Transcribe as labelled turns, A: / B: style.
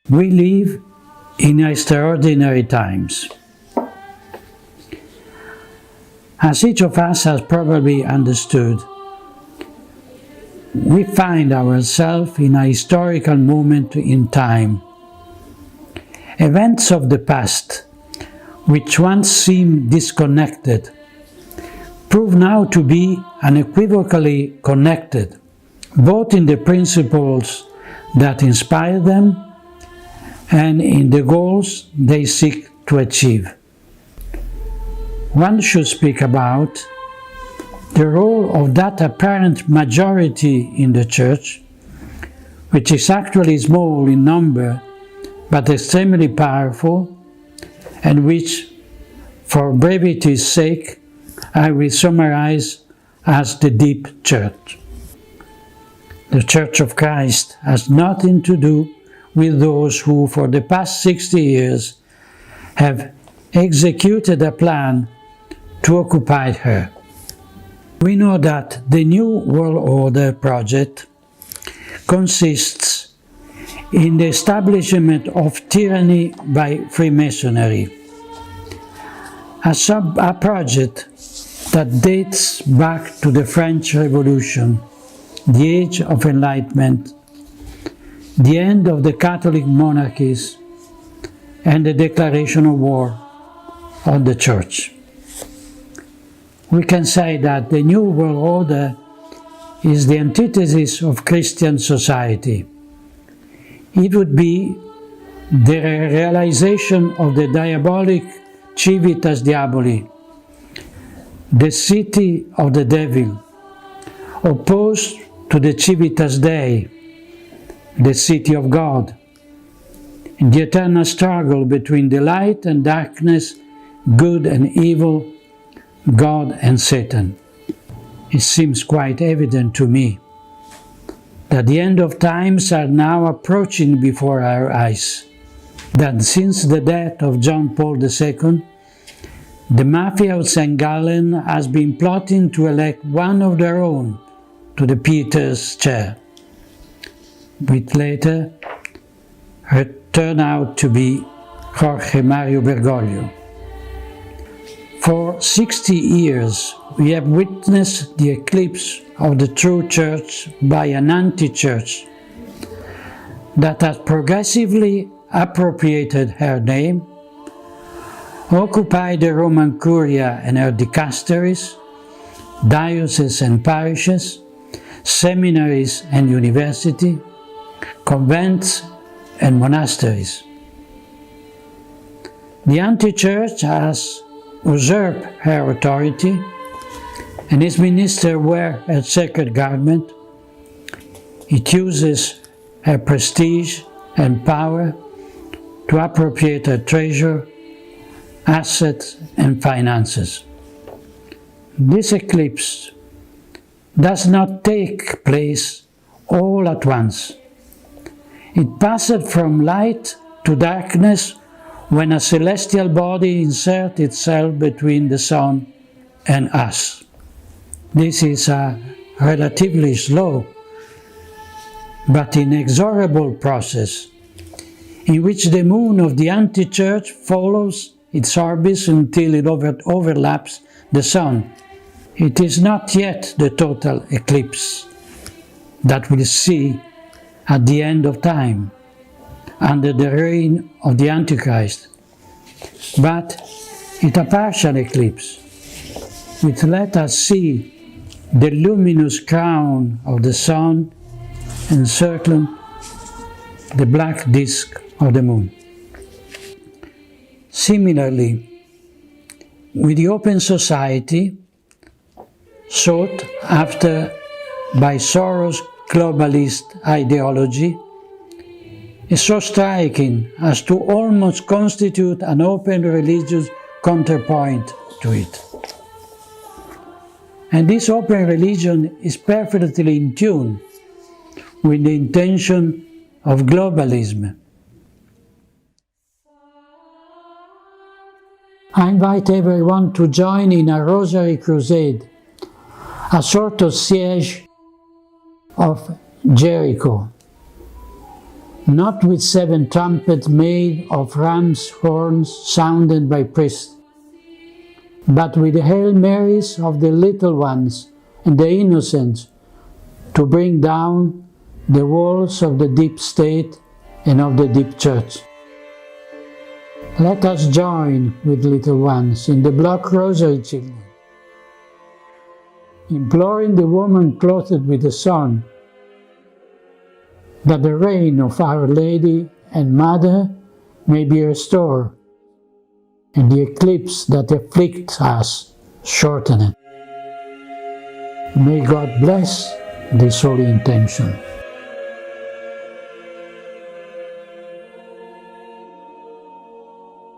A: We live in extraordinary times. As each of us has probably understood, we find ourselves in a historical moment in time. Events of the past, which once seemed disconnected, prove now to be unequivocally connected, both in the principles that inspire them and in the goals they seek to achieve. One should speak about the role of that apparent majority in the Church, which is actually small in number but extremely powerful, and which, for brevity's sake, I will summarize as the deep Church. The Church of Christ has nothing to do with those who, for the past 60 years, have executed a plan to occupy her. We know that the New World Order project consists in the establishment of tyranny by Freemasonry, a project that dates back to the French Revolution, the Age of Enlightenment, the end of the Catholic monarchies, and the declaration of war on the Church. We can say that the New World Order is the antithesis of Christian society. It would be the realization of the diabolic civitas diaboli, the city of the devil, opposed to the civitas Dei, the city of God, the eternal struggle between the light and darkness, good and evil, God and Satan. It seems quite evident to me that the end of times are now approaching before our eyes, that since the death of John Paul II, the Mafia of St. Gallen has been plotting to elect one of their own to the Peter's chair, which later turned out to be Jorge Mario Bergoglio. For 60 years, we have witnessed the eclipse of the true Church by an anti-Church that has progressively appropriated her name, occupied the Roman Curia and her dicasteries, dioceses and parishes, seminaries and universities, convents and monasteries. The anti-Church has usurped her authority, and its ministers wear her sacred garment. It uses her prestige and power to appropriate her treasure, assets, and finances. This eclipse does not take place all at once. It passed from light to darkness when a celestial body inserts itself between the sun and us. This is a relatively slow but inexorable process in which the moon of the anti-Church follows its orbit until it overlaps the sun. It is not yet the total eclipse that we'll see at the end of time, under the reign of the Antichrist, but it's a partial eclipse, which let us see the luminous crown of the sun encircling the black disk of the moon. Similarly, with the open society sought after by Soros' globalist ideology, is so striking as to almost constitute an open religious counterpoint to it. And this open religion is perfectly in tune with the intention of globalism. I invite everyone to join in a Rosary Crusade, a sort of siege of Jericho. not with 7 trumpets made of ram's horns sounded by priests, but with the Hail Marys of the little ones and the innocents, to bring down the walls of the deep state and of the deep church. Let us join with little ones in the Black Rosary children, imploring the woman clothed with the sun, that the reign of Our Lady and Mother may be restored, and the eclipse that afflicts us shortened. May God bless this holy intention.